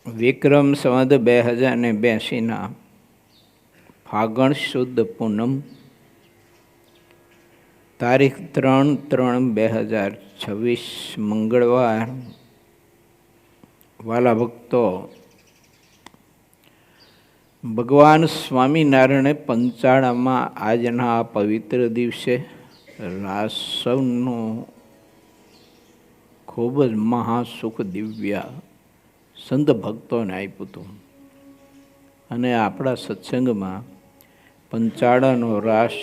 વિક્રમ સંવત 2082 ફાગણ શુદ્ધ પૂનમ તારીખ 3/3/2026 મંગળવાર. વાલા ભક્તો, ભગવાન સ્વામિનારાયણે પંચાળામાં આજના આ પવિત્ર દિવસે રાસવનું ખૂબ જ મહાસુખ દિવ્ય સંત ભક્તોને આપ્યું હતું. અને આપણા સત્સંગમાં પંચાળાનો રાસ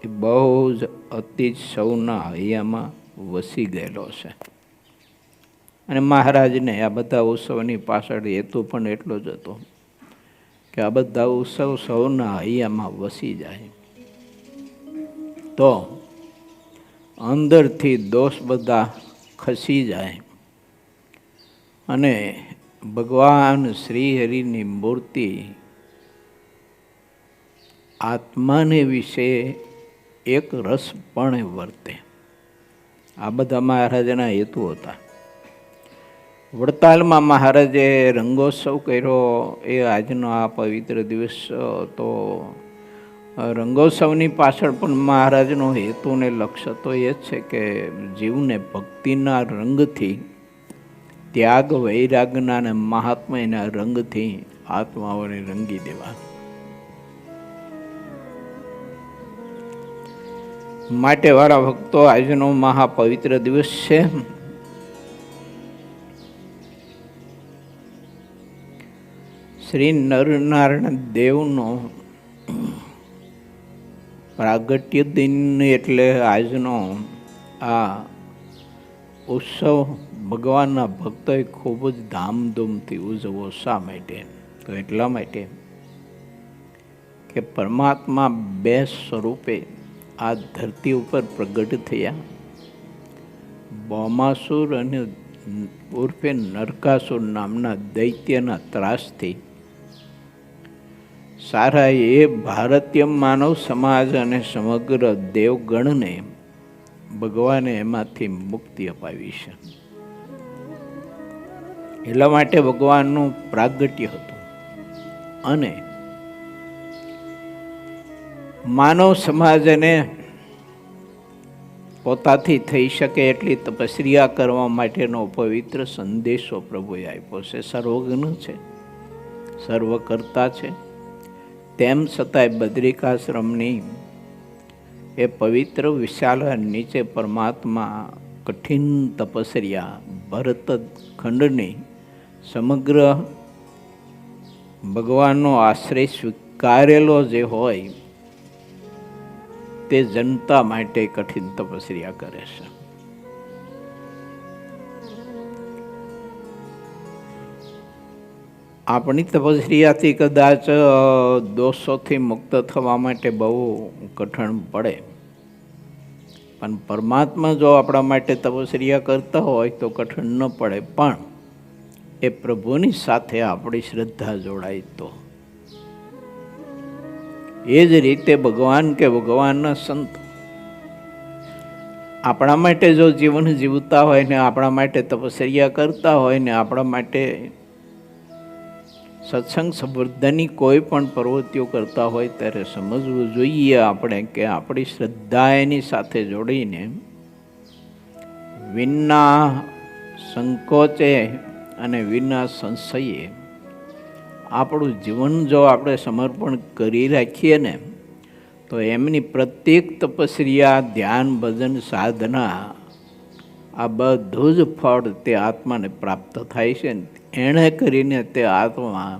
એ બહુ જ અતિ સૌના હૈયામાં વસી ગયેલો છે. અને મહારાજને આ બધા ઉત્સવની પાછળ હેતુ પણ એટલો જ હતો કે આ બધા ઉત્સવ સૌના હૈયામાં વસી જાય તો અંદરથી દોષ બધા ખસી જાય અને ભગવાન શ્રી હરિની મૂર્તિ આત્માને વિશે એક રસ પણ વર્તે. આ બધા મહારાજના હેતુ હતા. વડતાલમાં મહારાજે રંગોત્સવ કર્યો. એ આજનો આ પવિત્ર દિવસ તો રંગોત્સવની પાછળ પણ મહારાજનો હેતુ ને લક્ષ્ય તો એ જ છે કે જીવને ભક્તિના રંગથી, ત્યાગ વૈરાગના અને મહાત્માના રંગથી આત્માઓને રંગી દેવા. માટે વાળા ભક્તો, આજનો મહાપવિત્ર દિવસ છે. શ્રી નરનારાયણ દેવનો પ્રાગટ્ય દિન એટલે આજનો આ ઉત્સવ ભગવાનના ભક્તોએ ખૂબ જ ધામધૂમથી ઉજવવો. શા માટે? તો એટલા માટે કે પરમાત્મા બે સ્વરૂપે આ ધરતી ઉપર પ્રગટ થયા. ભૌમાસુર અને ઉર્ફે નરકાસુર નામના દૈત્યના ત્રાસથી સારા એ ભારતીય માનવ સમાજ અને સમગ્ર દેવગણને ભગવાને એમાંથી મુક્તિ અપાવી છે. એટલા માટે ભગવાનનું પ્રાગટ્ય હતું. અને માનવ સમાજને પોતાથી થઈ શકે એટલી તપસ્યા કરવા માટેનો પવિત્ર સંદેશો પ્રભુએ આપ્યો છે. સર્વજ્ઞ છે, સર્વકર્તા છે. તેમ છતાંય બદ્રિકાશ્રમની એ પવિત્ર વિશાળ નીચે પરમાત્મા કઠિન તપસ્યા ભરત ખંડની સમગ્ર ભગવાનનો આશ્રય સ્વીકારેલો જે હોય તે જનતા માટે કઠિન તપસ્યા કરે છે. આપણી તપસ્યાથી કદાચ દોષોથી મુક્ત થવા માટે બહુ કઠણ પડે, પણ પરમાત્મા જો આપણા માટે તપસ્યા કરતા હોય તો કઠણ ન પડે. પણ એ પ્રભુની સાથે આપણી શ્રદ્ધા જોડાય તો. એ જ રીતે ભગવાન કે ભગવાનના સંત આપણા માટે જો જીવન જીવતા હોય ને આપણા માટે તપસ્યા કરતા હોય ને આપણા માટે સત્સંગ સંવર્ધનની કોઈ પણ પ્રવૃત્તિઓ કરતા હોય ત્યારે સમજવું જોઈએ આપણે કે આપણી શ્રદ્ધા એની સાથે જોડીને વિના સંકોચે અને વિના સંશયે આપણું જીવન જો આપણે સમર્પણ કરી રાખીએ ને તો એમની પ્રત્યેક તપસ્યા, ધ્યાન, ભજન, સાધના આ બધું જ ફળ તે આત્માને પ્રાપ્ત થાય છે. એણે કરીને તે આત્મા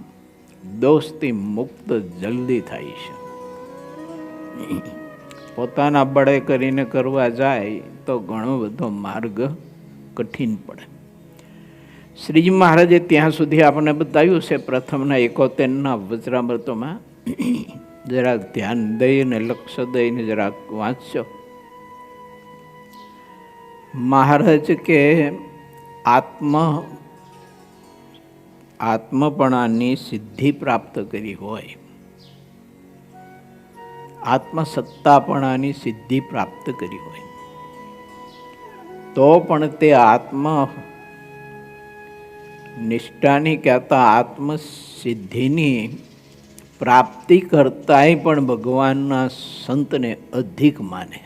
દોષથી મુક્ત જલ્દી થાય છે. પોતાના બળે કરીને કરવા જાય તો ઘણો બધો માર્ગ કઠિન પડે. શ્રીજી મહારાજે ત્યાં સુધી આપણને બતાવ્યું છે. પ્રથમના 71ના વચરામૃતોમાં જરાક ધ્યાન દઈને, લક્ષ્ય દઈને જરાક વાંચજો. મહારાજ કે આત્મપણાની સિદ્ધિ પ્રાપ્ત કરી હોય, આત્મસત્તાપણાની સિદ્ધિ પ્રાપ્ત કરી હોય તો પણ તે આત્મા નિષ્ઠાની કહેતા આત્મસિદ્ધિની પ્રાપ્તિ કરતાંય પણ ભગવાનના સંતને અધિક માને.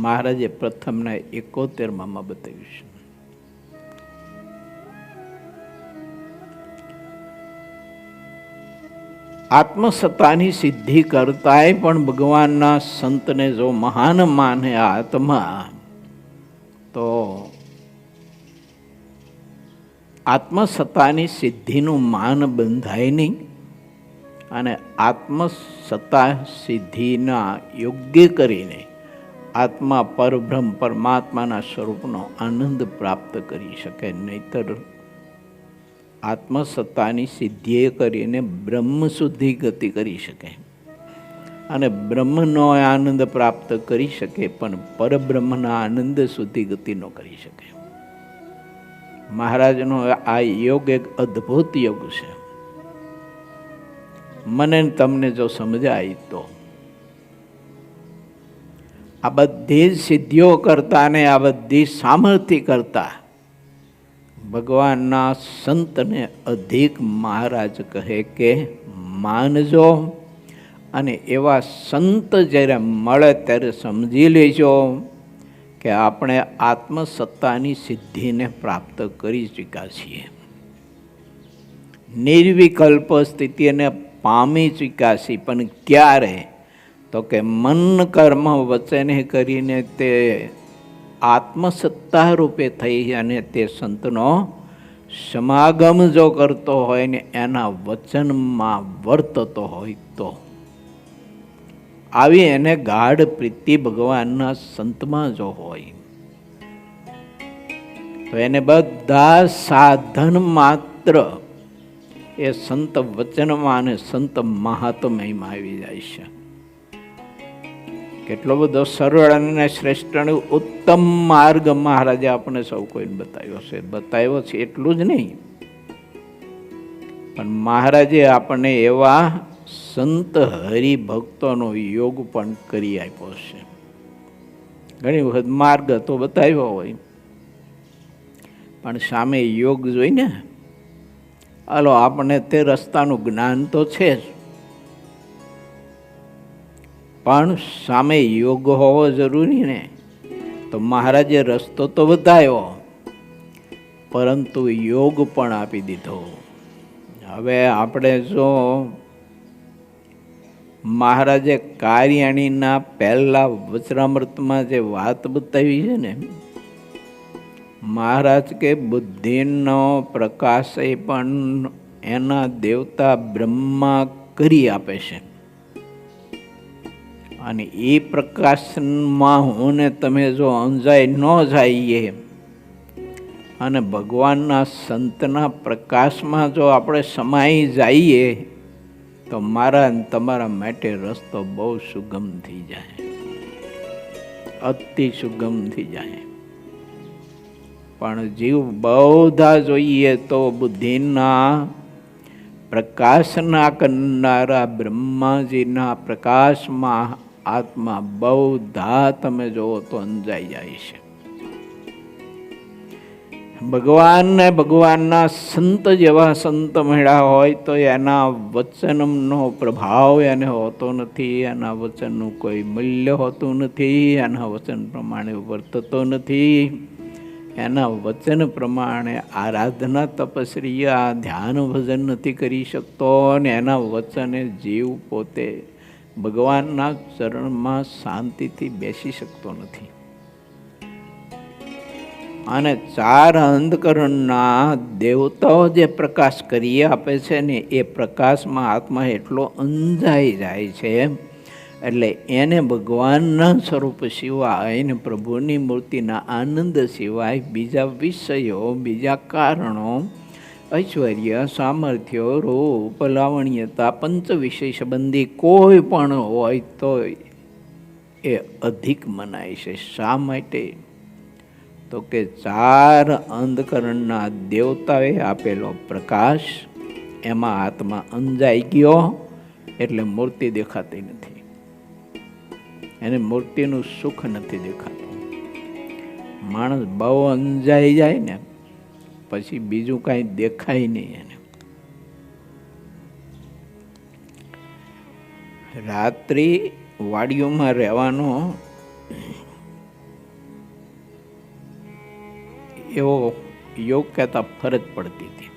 મહારાજે પ્રથમના 71માં બતાવ્યું છે. આત્મસત્તાની સિદ્ધિ કરતાંય પણ ભગવાનના સંતને જો મહાન માને આત્મા, તો આત્મસત્તાની સિદ્ધિનું માન બંધાય નહીં અને આત્મસત્તા સિદ્ધિના યોગ્ય કરીને આત્મા પરબ્રહ્મ પરમાત્માના સ્વરૂપનો આનંદ પ્રાપ્ત કરી શકે. નહીતર આત્મસત્તાની સિદ્ધિએ કરીને બ્રહ્મ સુધી ગતિ કરી શકે અને બ્રહ્મનો આનંદ પ્રાપ્ત કરી શકે, પણ પરબ્રહ્મના આનંદ સુધી ગતિ ન કરી શકે. મહારાજનો આ યોગ એક અદ્ભુત યોગ છે. મને તમને જો સમજાય તો આ બધી સિદ્ધિઓ કરતા ને આ બધી સામર્થ્ય કરતા ભગવાનના સંતને અધિક મહારાજ કહે કે માનજો, અને એવા સંત જ્યારે મળે ત્યારે સમજી લેજો કે આપણે આત્મસત્તાની સિદ્ધિને પ્રાપ્ત કરી ચૂક્યા છીએ, નિર્વિકલ્પ સ્થિતિને પામી ચૂક્યા છીએ. પણ ક્યારે? તો કે મન કર્મ વચને કરીને તે આત્મસત્તા રૂપે થઈ અને તે સંતનો સમાગમ જો કરતો હોય ને એના વચનમાં વર્તતો હોય તો આવી એને ગાઢ પ્રીતિ ભગવાનના સંતમાં જો હોય તો એને બધા સાધન માત્ર એ સંત વચનમાં અને સંત મહાત્મ્યમાં આવી જાય છે. કેટલો બધો સરળ અને શ્રેષ્ઠ અને ઉત્તમ માર્ગ મહારાજે આપણે સૌ કોઈને બતાવ્યો છે એટલું જ નહીં, પણ મહારાજે આપણને એવા સંત હરિભક્તોનો યોગ પણ કરી આપ્યો છે. ઘણી વખત માર્ગ તો બતાવ્યો હોય પણ સામે યોગ જોઈને હાલો આપણને તે રસ્તાનું જ્ઞાન તો છે જ, પણ સામે યોગ હોવો જરૂરી ને. તો મહારાજે રસ્તો તો બતાવ્યો પરંતુ યોગ પણ આપી દીધો. હવે આપણે જો મહારાજે કાર્યાણીના પહેલા વચરામૃતમાં જે વાત બતાવી છે ને, મહારાજ કે બુદ્ધિનો પ્રકાશ એ પણ એના દેવતા બ્રહ્મા કરી આપે છે, અને એ પ્રકાશમાં હું ને તમે જો અંજાઈ ન જઈએ અને ભગવાનના સંતના પ્રકાશમાં જો આપણે સમાઈ જઈએ તો મારા અને તમારા માટે રસ્તો બહુ સુગમ થઈ જાય, અતિ સુગમ થઈ જાય. પણ જીવ બધા જોઈએ તો બુદ્ધિના પ્રકાશના કરનારા બ્રહ્માજીના પ્રકાશમાં આત્મા બહુધા તમે જોવો તો અંજાઈ જાય છે. ભગવાનને ભગવાનના સંત જેવા સંત મળ્યા હોય તો એના વચનનો પ્રભાવ એને હોતો નથી, એના વચનનું કોઈ મૂલ્ય હોતું નથી, એના વચન પ્રમાણે વર્તતો નથી, એના વચન પ્રમાણે આરાધના તપસ્યા ધ્યાન ભજન નથી કરી શકતો, અને એના વચને જીવ પોતે ભગવાનના ચરણમાં શાંતિથી બેસી શકતો નથી. અને ચાર અંધકરણના દેવતાઓ જે પ્રકાશ કરી આપે છે ને એ પ્રકાશમાં આત્મા એટલો અંજાઈ જાય છે, એટલે એને ભગવાનના સ્વરૂપ સિવાય ને પ્રભુની મૂર્તિના આનંદ સિવાય બીજા વિષયો, બીજા કારણો, ઐશ્વર્ય, સામર્થ્ય, રૂપ, લાવણ્યતા, પંચ વિષય સંબંધી કોઈ પણ હોય તો એ અધિક મનાય છે. શા માટે? તો કે ચાર અંધકરણના દેવતાએ આપેલો પ્રકાશ એમાં આત્મા અંજાઈ ગયો એટલે મૂર્તિ દેખાતી નથી, એને મૂર્તિનું સુખ નથી દેખાતું. માણસ બહુ અંજાઈ જાય ને પછી બીજું કાંઈ દેખાય નહીં એને. રાત્રિ વાડીઓમાં રહેવાનો એવો યોગ કહેતા ફરજ પડતી હતી.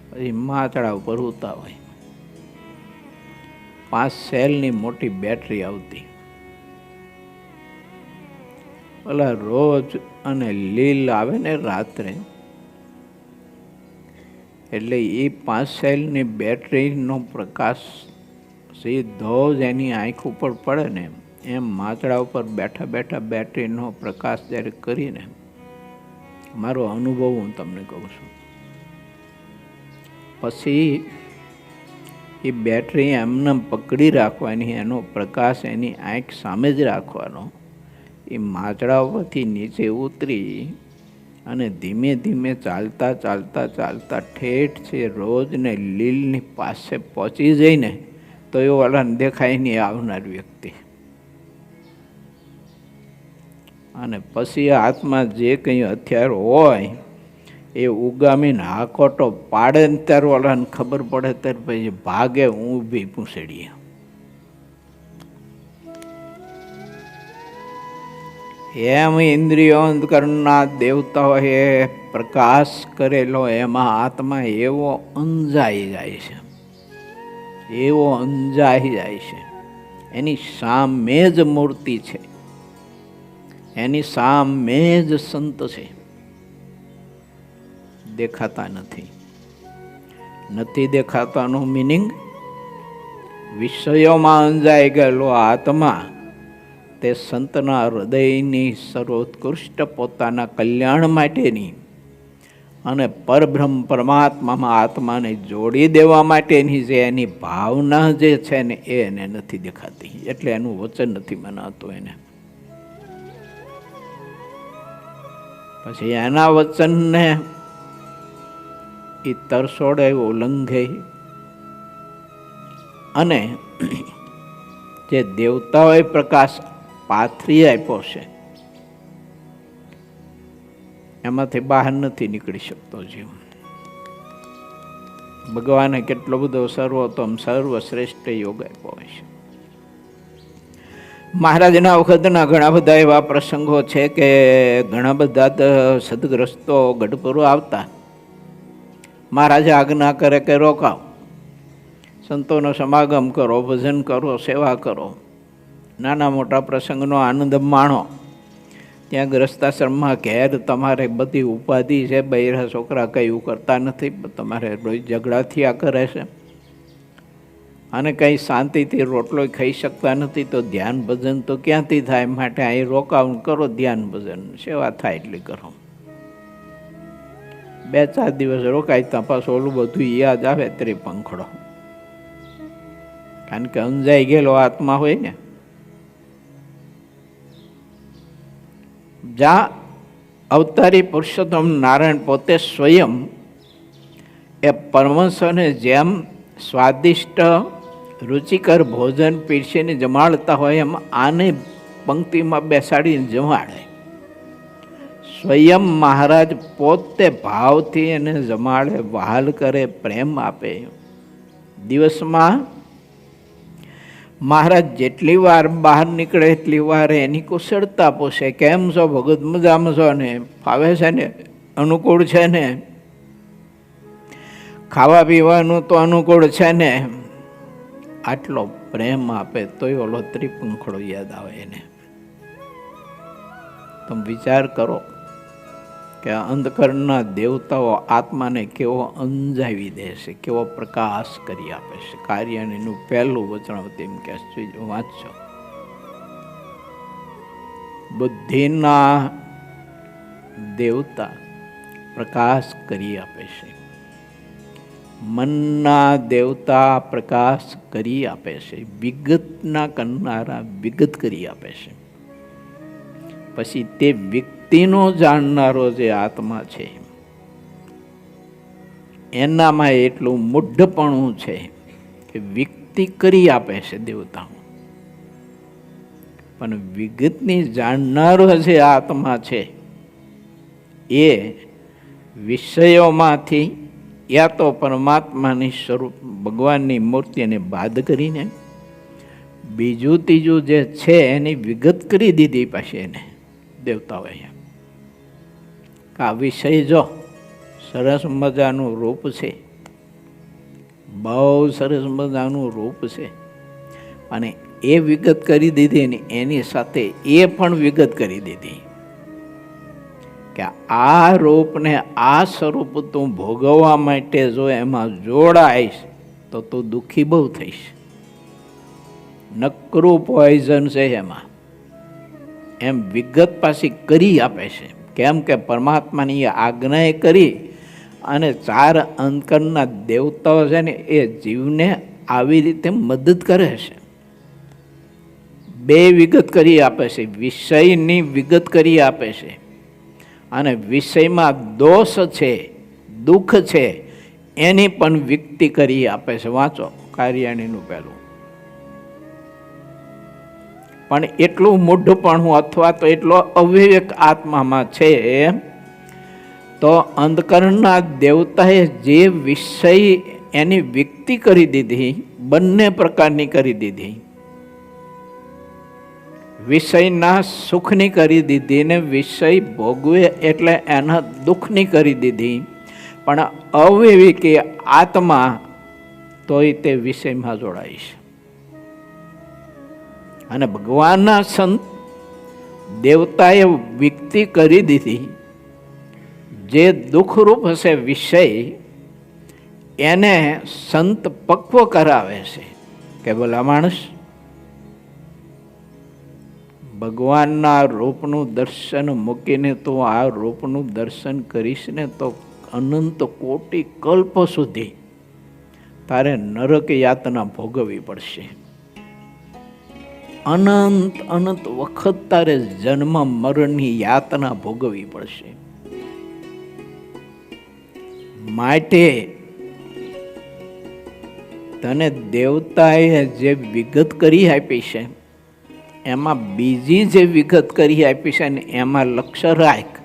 પછી માથડા ઉપર ઉતા હોય, 5 સેલની મોટી બેટરી આવતી. ઓલા રોજ અને લીલ આવે ને રાત્રે, એટલે એ 5 સેલની બેટરીનો પ્રકાશ સીધો જ એની આંખ ઉપર પડે ને, એમ માથડા ઉપર બેઠા બેઠા બેટરીનો પ્રકાશ જ્યારે કરીને, મારો અનુભવ હું તમને કહું છું. પછી એ બેટરી એમને પકડી રાખવાની, એનો પ્રકાશ એની આંખ સામે જ રાખવાનો. એ માથડા ઉપરથી નીચે ઉતરી અને ધીમે ધીમે ચાલતા ચાલતા ચાલતા ઠેઠ છે રોજ ને લીલની પાસે પહોંચી જઈને તો એ ઓલાને દેખાય નહીં આવનાર વ્યક્તિ. અને પછી હાથમાં જે કંઈ હથિયાર હોય એ ઉગામીને હાકોટો પાડે ને ત્યારે ઓલાને ખબર પડે ત્યારે પછી ભાગે ઊભી પૂંછડીએ. એમ ઇન્દ્રિયો અંતકરણના દેવતાઓએ પ્રકાશ કરેલો એમાં આત્મા એવો અંજાઈ જાય છે, એવો અંજાઈ જાય છે. એની સામે જ મૂર્તિ છે, એની સામે જ સંત છે, દેખાતા નથી. નથી દેખાતાનું મિનિંગ, વિષયોમાં અંજાઈ ગયેલો આત્મા તે સંતના હૃદયની સર્વોત્કૃષ્ટ પોતાના કલ્યાણ માટેની અને પરબ્રહ્મ પરમાત્મામાં આત્માને જોડી દેવા માટેની જે એની ભાવના જે છે ને એ એને નથી દેખાતી, એટલે એનું વચન નથી મનાતું એને. પછી એના વચનને એ તરસોડે ઉલ્લંઘે અને જે દેવતાઓએ પ્રકાશ પાથરી આપ્યો છે એમાંથી બહાર નથી નીકળી શકતો જીવ. ભગવાને કેટલો બધો સર્વોત્તમ સર્વશ્રેષ્ઠ યોગ આપ્યો હોય છે. મહારાજના વખતના ઘણા બધા એવા પ્રસંગો છે કે ઘણા બધા સદગ્રસ્તો ગઢપુર આવતા, મહારાજે આજ્ઞા કરે કે રોકાવ, સંતોનો સમાગમ કરો, ભજન કરો, સેવા કરો, નાના મોટા પ્રસંગનો આનંદ માણો. ત્યાં ગ્રસ્તાશ્રમમાં ઘેર તમારે બધી ઉપાધિ છે, બૈરા છોકરા કયું કરતા નથી, તમારે રોજ ઝઘડા થયા કરે છે અને કંઈ શાંતિથી રોટલો ખાઈ શકતા નથી, તો ધ્યાન ભજન તો ક્યાંથી થાય? માટે અહીં રોકાવું કરો, ધ્યાન ભજન સેવા થાય એટલી કરો. 2-4 દિવસ રોકાય ત્યાં પાછું ઓલું બધું યાદ આવે ત્રિપંખડો, કારણ કે અંજાઈ ગયેલો આત્મા હોય ને. જ્યાં અવતારી પુરુષોત્તમ નારાયણ પોતે સ્વયં એ પરમહંસોને જેમ સ્વાદિષ્ટ રુચિકર ભોજન પીરસીને જમાડતા હોય એમ આને પંક્તિમાં બેસાડીને જમાડે. સ્વયં મહારાજ પોતે ભાવથી એને જમાડે, વહાલ કરે, પ્રેમ આપે. દિવસમાં મહારાજ જેટલી વાર બહાર નીકળે એટલી વાર એની કુશળતા પૂછે, કેમ છો ભગત, મજામાં છો ને, ફાવે છે ને, અનુકૂળ છે ને, ખાવા પીવાનું તો અનુકૂળ છે ને. આટલો પ્રેમ આપે તોય ઓલો ત્રિપંખડો યાદ આવે એને. તમે વિચાર કરો કે અંધકરણના દેવતાઓ આત્માને કેવો અંજાવી દે છે, કેવો પ્રકાશ કરી આપે છે. કાર્યનું પહેલું વચનાવતી એમ કે વાંચજો. બુદ્ધિના દેવતા પ્રકાશ કરી આપે છે, મનના દેવતા પ્રકાશ કરી આપે છે, વિગતના કરનારા વિગત કરી આપે છે. પછી તે વ્યક્તિનો જાણનારો જે આત્મા છે એનામાં એટલું મૂઢપણું છે કે વ્યક્તિ કરી આપે છે દેવતાઓ, પણ વિગતની જાણનારો જે આત્મા છે એ વિષયોમાંથી યા તો પરમાત્માની સ્વરૂપ ભગવાનની મૂર્તિને બાદ કરીને બીજું ત્રીજું જે છે એની વિગત કરી દીધી પાછી એને દેવતાઓએ. આ વિષય જો સરસ મજાનું રૂપ છે, બહુ સરસ મજાનું રૂપ છે, અને એ વિગત કરી દીધી ને એની સાથે એ પણ વિગત કરી દીધી કે આ રૂપને આ સ્વરૂપ તું ભોગવવા માટે જો એમાં જોડાઈશ તો તું દુઃખી બહુ થઈશ. નકરું પોઈઝન છે એમાં, એમ વિગત પાછી કરી આપે છે. કેમ કે પરમાત્માની આજ્ઞાએ કરી અને 4 અંતકરના દેવતાઓ છે ને એ જીવને આવી રીતે મદદ કરે છે. 2 વિગત કરી આપે છે, વિષયની વિગત કરી આપે છે અને વિષયમાં દોષ છે, દુઃખ છે એની પણ વ્યક્તિ કરી આપે છે. વાંચો કાર્યાણીનું પહેલું. પણ એટલું મૂઢપણું અથવા તો એટલો અવિવેક આત્મામાં છે તો અંધકરણના દેવતાએ જે વિષય એની વ્યક્તિ કરી દીધી, બંને પ્રકારની કરી દીધી. વિષયના સુખની કરી દીધી ને વિષય ભોગવે એટલે એના દુઃખની કરી દીધી. પણ અવિવેકી આત્મા તોય તે વિષયમાં જોડાઈશ. અને ભગવાનના સંત દેવતાએ વ્યક્તિ કરી દીધી, જે દુઃખરૂપ હશે વિષય એને સંત પક્વ કરાવે છે કે ભલા માણસ ભગવાનના રૂપનું દર્શન મૂકીને તો આ રૂપનું દર્શન કરીશ ને તો અનંત કોટી કલ્પ સુધી તારે નરક યાતના ભોગવવી પડશે. અનંત અનંત વખત તારે જન્મ મરણની યાતના ભોગવવી પડશે. માટે તને દેવતાએ જે વિગત કરી આપી છે એમાં બીજી જે વિગત કરી આપી છે ને એમાં લક્ષ્ય રાખ,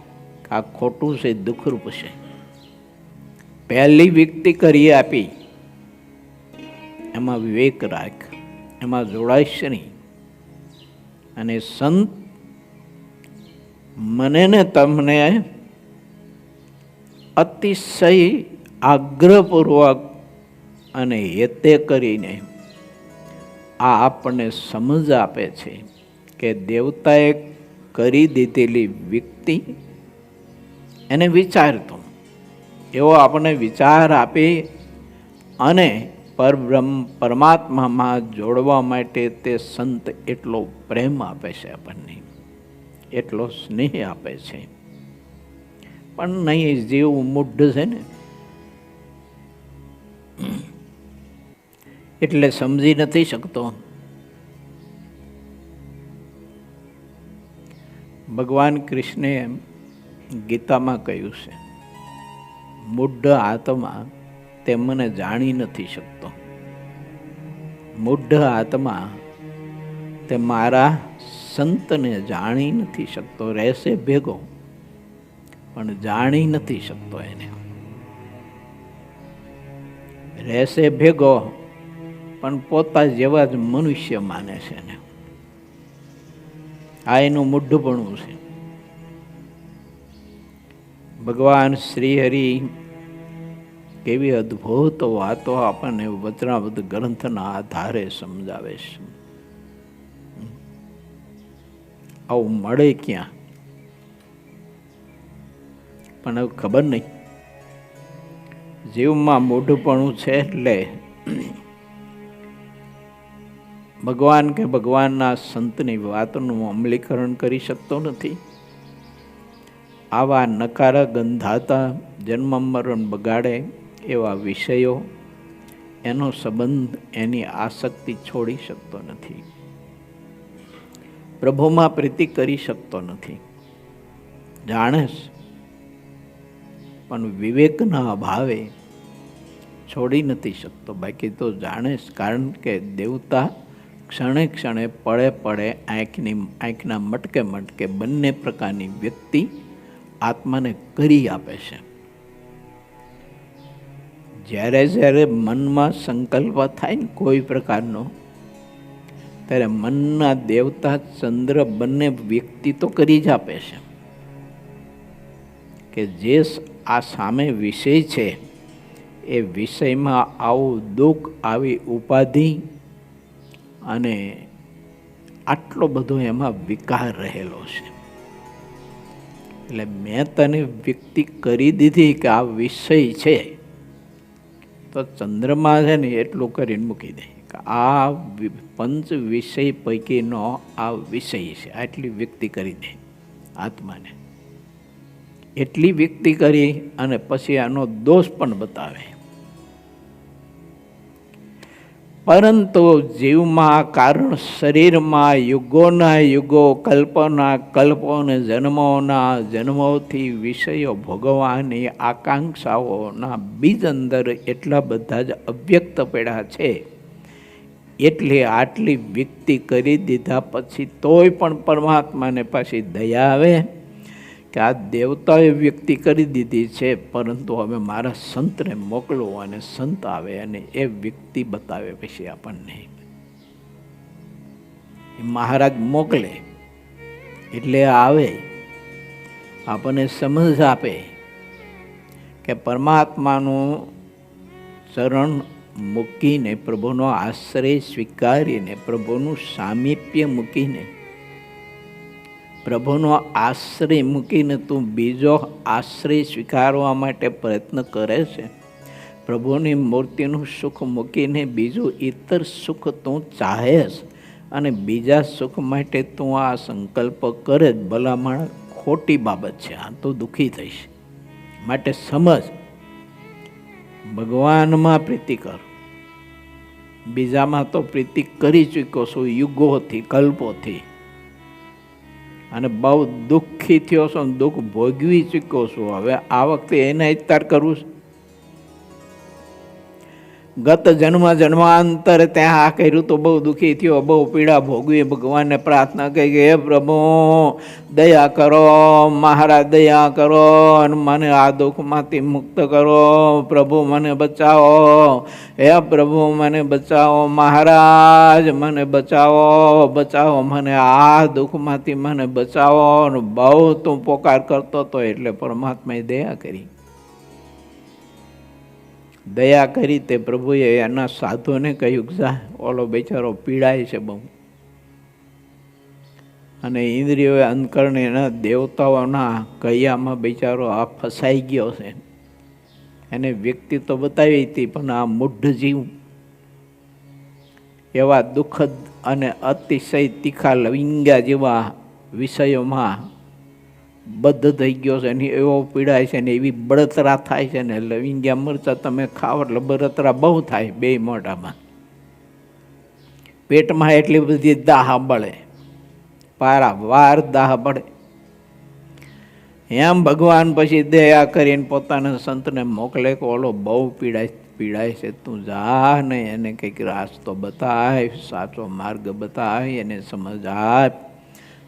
આ ખોટું છે, દુઃખરૂપ છે. પહેલી વ્યક્તિ કરી આપી એમાં વિવેક રાખ, એમાં જોડાઈશ નહીં. અને સંત મને ને તમને અતિશય આગ્રહપૂર્વક અને હેતે કરીને આ આપણને સમજ આપે છે કે દેવતાએ કરી દીધેલી વ્યક્તિ એને વિચારતો એવો આપણને વિચાર આપી અને પરબ્રહ્મ પરમાત્મામાં જોડવા માટે તે સંત એટલો પ્રેમ આપે છે આપણને, એટલો સ્નેહ આપે છે. પણ નહીં, જીવ મૂઢ છે ને એટલે સમજી નથી શકતો. ભગવાન કૃષ્ણે ગીતામાં કહ્યું છે, મૂઢ આત્મા તે મને જાણી નથી શકતો. મૂઢ આત્મા તે મારા સંતને જાણી નથી શકતો. રહેશે ભેગો પણ જાણી નથી શકતો. એને રહેશે ભેગો પણ પોતા જેવા જ મનુષ્ય માને છે ને. આ એનું મૂઢપણું છે. ભગવાન શ્રી હરિ કેવી અદ્ભુત વાતો આપણને વચનાબદ્ધ ગ્રંથના આધારે સમજાવે છે. આવું મળે ક્યાં? પણ હવે ખબર નહીં. જીવમાં મૂઢપણું છે એટલે ભગવાન કે ભગવાનના સંતની વાતનું અમલીકરણ કરી શકતો નથી. આવા નકારા ગંધાતા જન્મ મરણ બગાડે એવા વિષયો, એનો સંબંધ, એની આસક્તિ છોડી શકતો નથી. પ્રભુમાં પ્રીતિ કરી શકતો નથી. જાણે પણ વિવેકના અભાવે છોડી નથી શકતો. બાકી તો જાણે, કારણ કે દેવતા ક્ષણે ક્ષણે પડે પડે આંખના મટકે મટકે બંને પ્રકારની વ્યક્તિ આત્માને કરી આપે છે. જ્યારે જ્યારે મનમાં સંકલ્પ થાય ને કોઈ પ્રકારનો, ત્યારે મનના દેવતા ચંદ્ર બંને વ્યક્તિ તો કરી જ આપે છે કે જે આ સામે વિષય છે એ વિષયમાં આવું દુઃખ, આવી ઉપાધિ અને આટલો બધો એમાં વિકાર રહેલો છે. એટલે મેં તને વ્યક્તિ કરી દીધી કે આ વિષય છે, તો ચંદ્રમાં છે ને એટલું કરીને મૂકી દે કે આ પંચ વિષય પૈકીનો આ વિષય છે, આટલી વ્યક્તિ કરી દે આત્માને. એટલી વ્યક્તિ કરી અને પછી આનો દોષ પણ બતાવે. પરંતુ જીવમાં કારણ શરીરમાં યુગોના યુગો, કલ્પના કલ્પોને જન્મોના જન્મોથી વિષયો ભોગવવાની આકાંક્ષાઓના બીજ અંદર એટલા બધા જ અવ્યક્ત પડ્યા છે. એટલે આટલી વ્યક્તિ કરી દીધા પછી તોય પણ પરમાત્માને પાછી દયા આવે કે આ દેવતાએ વ્યક્તિ કરી દીધી છે, પરંતુ હવે મારા સંતને મોકલો, અને સંત આવે અને એ વ્યક્તિ બતાવે પછી આપણને. મહારાજ મોકલે એટલે આવે, આપણને સમજ આપે કે પરમાત્માનું ચરણ મૂકીને, પ્રભુનો આશ્રય સ્વીકારીને, પ્રભુનું સામીપ્ય મૂકીને, પ્રભુનો આશ્રય મૂકીને તું બીજો આશ્રય સ્વીકારવા માટે પ્રયત્ન કરે છે. પ્રભુની મૂર્તિનું સુખ મૂકીને બીજું ઇતર સુખ તું ચાહેસ, અને બીજા સુખ માટે તું આ સંકલ્પ કરે, ભલામણ ખોટી બાબત છે. આ તો દુઃખી થઈશ. માટે સમજ, ભગવાનમાં પ્રીતિ કર, બીજામાં તો પ્રીતિ કરી ચૂક્યો છું યુગોથી, કલ્પોથી, અને બહુ દુઃખી થયો છો, દુઃખ ભોગવી ચૂક્યો છું. હવે આ વખતે એને ઇત્તાર કરવું છે. ગત જન્મ જન્માંતરે ત્યાં આ કર્યું તો બહુ દુઃખી થયો, બહુ પીડા ભોગવી. ભગવાનને પ્રાર્થના કરી કે હે પ્રભુ દયા કરો, મહારાજ દયા કરો, અને મને આ દુઃખમાંથી મુક્ત કરો. પ્રભુ મને બચાવો, હે પ્રભુ મને બચાવો, મહારાજ મને બચાવો, બચાવો મને, આ દુઃખમાંથી મને બચાવો. બહુ તું પોકાર કરતો હતો. એટલે પરમાત્માએ દયા કરી. દયા કરી તે પ્રભુએ એના સાધુને કહ્યું કે જા, ઓલો બિચારો પીડાય છે બહુ, અને ઇન્દ્રિયોએ અંતકરણે એના દેવતાઓના કૈયામાં બિચારો આ ફસાઈ ગયો છે. એને વ્યક્તિ તો બતાવી હતી, પણ આ મૂઢ જીવ એવા દુઃખદ અને અતિશય તીખા લવિંગા જેવા વિષયોમાં બદ્ધ થઈ ગયો છે, ને એવો પીડાય છે, ને એવી બળતરા થાય છે ને. લવિંગિયા મરચા તમે ખાવ એટલે બળતરા બહુ થાય બે મોઢામાં, પેટમાં એટલી બધી દાહ બળે, પારાવાર દાહ બળે. એમ ભગવાન પછી દયા કરીને પોતાના સંતને મોકલે કે ઓલો બહુ પીડાય છે, તું જા ને એને કંઈક રાસ્તો બતાય, સાચો માર્ગ બતાય, એને સમજ આપ.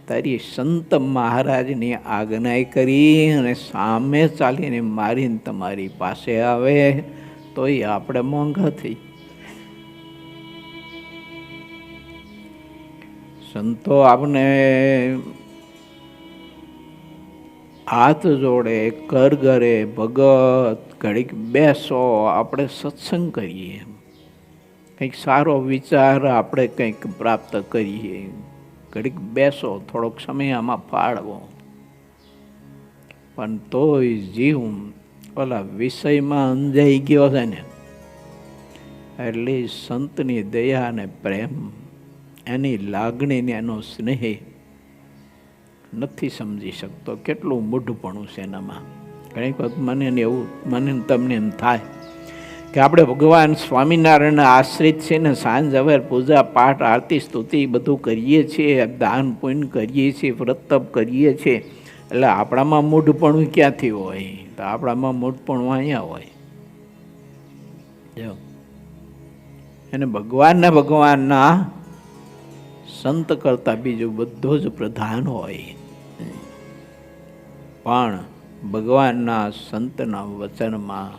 તારી સંત મહારાજની આજ્ઞા કરી અને સામે ચાલીને મારીને તમારી પાસે આવે તો એ આપણે મોંઘા થઈ. સંતો આપણે હાથ જોડે, કર કરે, ભગત ઘડીક બેસો, આપણે સત્સંગ કરીએ, કંઈક સારો વિચાર આપણે કંઈક પ્રાપ્ત કરીએ, ઘડીક બેસો, થોડોક સમય આમાં ફાળવો. પણ તોય જીવ ઓલા વિષયમાં અંજાઈ ગયો છે ને, એટલે સંતની દયા અને પ્રેમ, એની લાગણીને એનો સ્નેહ નથી સમજી શકતો. કેટલું મૂઢપણું છે એનામાં. ઘણી વખત મને તમને એમ થાય કે આપણે ભગવાન સ્વામિનારાયણના આશ્રિત છે ને, સાંજ હવે પૂજા પાઠ આરતી સ્તુતિ બધું કરીએ છીએ, દાન પુણ્ય કરીએ છીએ, વ્રત તપ કરીએ છીએ, એટલે આપણામાં મૂઢપણું ક્યાંથી હોય? તો આપણામાં મૂઢપણું અહીંયા હોય. જો એને ભગવાનના સંત કરતા બીજું બધું જ પ્રધાન હોય. પણ ભગવાનના સંતના વચનમાં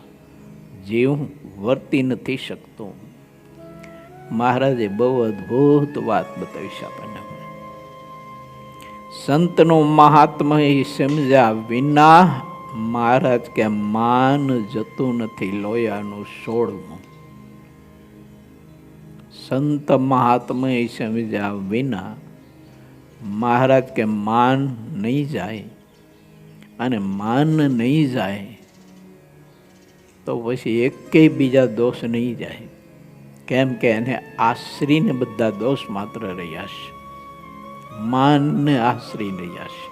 જીવ વર્તી નથી શકતો. મહારાજે બહુ અદ્ભુત વાત બતાવી છે આપણને. સંતનું મહાત્મા સમજ્યા વિના મહારાજ કે માન જતું નથી લોયાનું સોળમું. સંત મહાત્મા સમજ્યા વિના મહારાજ કે માન નહીં જાય, અને માન નહીં જાય તો પછી એકેય બીજા દોષ નહીં જાય. કેમ કે એને આશ્રીને બધા દોષ માત્ર રહ્યા છે, માનને આશ્રી રહ્યા છે.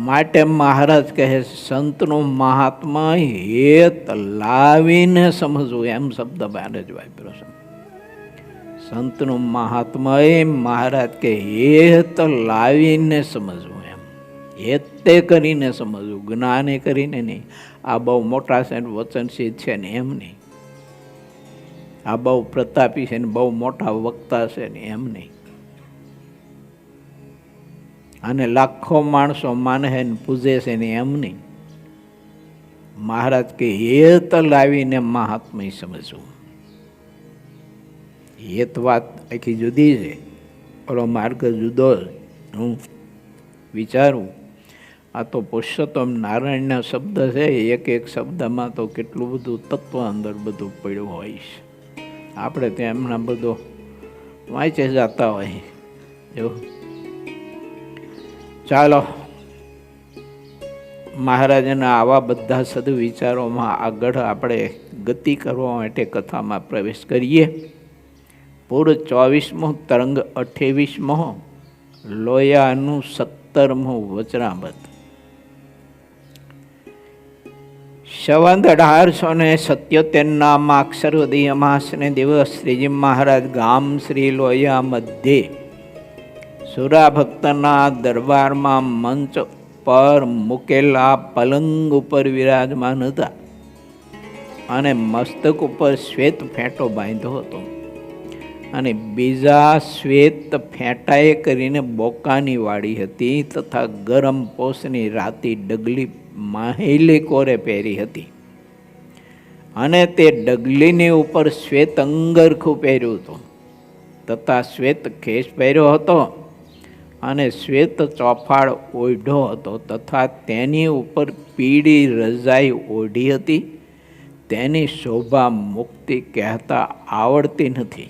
માટે મહારાજ કહે છે સંતનું મહાત્મા હેત લાવીને સમજવું, એમ શબ્દ મહારાજ વાપર્યો છે. સંતનું મહાત્મા એ મહારાજ કે હેત લાવીને સમજવું, એમ હેતે કરીને સમજવું, જ્ઞાને કરીને નહીં. આ બહુ મોટા છે ને વચનસિદ્ધ છે ને એમ નહીં, આ બહુ પ્રતાપી છે ને બહુ મોટા વક્તા છે ને એમ નહીં, અને લાખો માણસો માને છે ને પૂજે છે ને એમ નહીં. મહારાજ કે હેત લાવીને મહાત્મા સમજવું. હેત વાત આખી જુદી છે, ઓલો માર્ગ જુદો. હું વિચારું આ તો પુરુષોત્તમ નારાયણના શબ્દ છે, એક એક શબ્દમાં તો કેટલું બધું તત્વ અંદર બધું પડ્યું હોય છે. આપણે ત્યાં એમના બધો વાંચે જતા હોય એવું. ચાલો, મહારાજના આવા બધા સદવિચારોમાં આગળ આપણે ગતિ કરવા માટે કથામાં પ્રવેશ કરીએ. પૂર 24મો, તરંગ 28મો, લોયાનું 17મું વચનામૃત. સંવત 1877 અક્ષરવદી અમાસને દિવસ શ્રીજી મહારાજ ગામ શ્રી લોયા મધ્યે સુરા ભક્તના દરબારમાં મંચ પર મૂકેલા પલંગ ઉપર વિરાજમાન હતા, અને મસ્તક ઉપર શ્વેત ફેંટો બાંધ્યો હતો, અને બીજા શ્વેત ફેંટાએ કરીને બોકાની વાળી હતી, તથા ગરમ પોષની રાતી ડગલી માહેલી કોરે પહેરી હતી, અને તે ડગલીની ઉપર શ્વેત અંગરખું પહેર્યું હતું, તથા શ્વેત ખેસ પહેર્યો હતો, અને શ્વેત ચોફાળ ઓઢ્યો હતો, તથા તેની ઉપર પીળી રજાઈ ઓઢી હતી. તેની શોભા મુક્તિ કહેતા આવડતી નથી,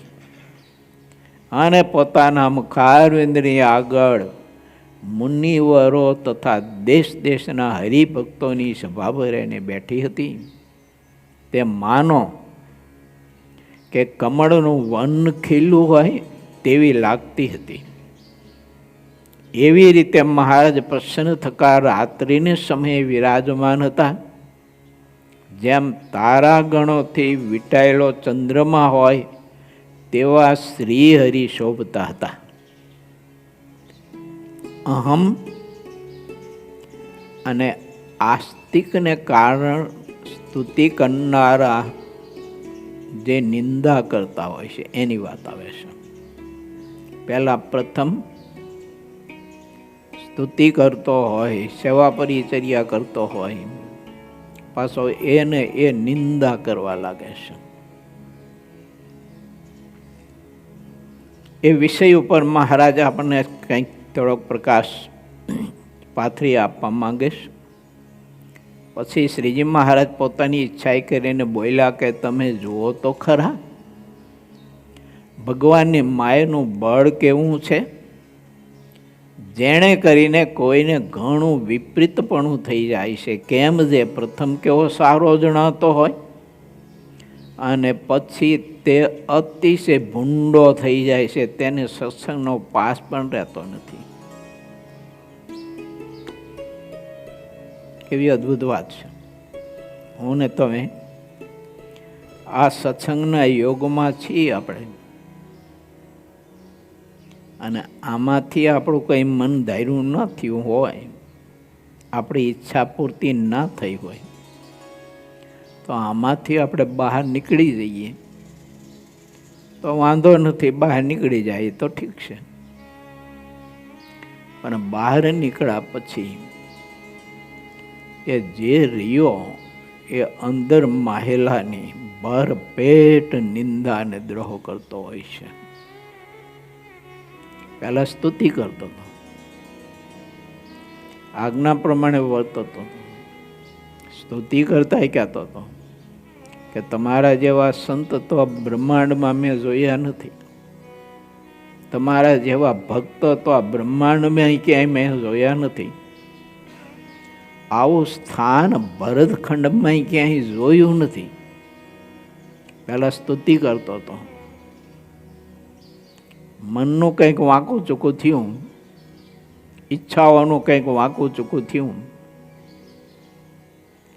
અને પોતાના મુખારવિંદની આગળ મુનિવરો તથા દેશ દેશના હરિભક્તોની સભા ભરીને બેઠી હતી. તે માનો કે કમળનું વન ખીલું હોય તેવી લાગતી હતી. એવી રીતે મહારાજ પ્રસન્ન થકા રાત્રિને સમયે વિરાજમાન હતા. જેમ તારાગણોથી વીંટાયેલો ચંદ્રમા હોય તેવા શ્રીહરિ શોભતા હતા. અહમ અને આસ્તિકને કારણ સ્તુતિ કરનારા જે નિંદા કરતા હોય છે એની વાત આવે છે. પહેલા પ્રથમ સ્તુતિ કરતો હોય, સેવા પરિચર્યા કરતો હોય, પાછો એને એ નિંદા કરવા લાગે છે. એ વિષય ઉપર મહારાજ આપણને કંઈક થોડોક પ્રકાશ પાથરી આપવા માંગે છે. પછી શ્રીજી મહારાજ પોતાની ઈચ્છા કરીને બોલ્યા કે તમે જુઓ તો ખરા ભગવાનની માયાનું બળ કેવું છે, જેણે કરીને કોઈને ઘણું વિપરીતપણું થઈ જાય છે. કેમ જે પ્રથમ કેવો સારો જણાતો હોય અને પછી તે અતિશય ભૂંડો થઈ જાય છે, તેને સત્સંગનો પાસ પણ રહેતો નથી. કેવી અદ્ભુત વાત છે. હું ને તમે આ સત્સંગના યોગમાં છીએ આપણે, અને આમાંથી આપણું કંઈ મન ધાર્યું ન થયું હોય, આપણી ઈચ્છા પૂર્તિ ના થઈ હોય, તો આમાંથી આપણે બહાર નીકળી જઈએ તો વાંધો નથી, બહાર નીકળી જાય તો ઠીક છે. પણ બહાર નીકળ્યા પછી એ જે રહ્યો એ અંદર માહેલાની ભરપેટ નિંદા અને દ્રોહ કરતો હોય છે. પહેલા સ્તુતિ કરતો હતો, આજ્ઞા પ્રમાણે વર્તતો હતો, સ્તુતિ કરતા કહેતો હતો કે તમારા જેવા સંત તો બ્રહ્માંડમાં મેં જોયા નથી, તમારા જેવા ભક્ત તો આ બ્રહ્માંડમાં ક્યાંય મેં જોયા નથી, આવું સ્થાન ભરતખંડમાં ક્યાંય જોયું નથી. પહેલા સ્તુતિ કરતો હતો. મનનું કંઈક વાંકું ચૂકું થયું, ઈચ્છાઓનું કંઈક વાંકું ચૂકું થયું,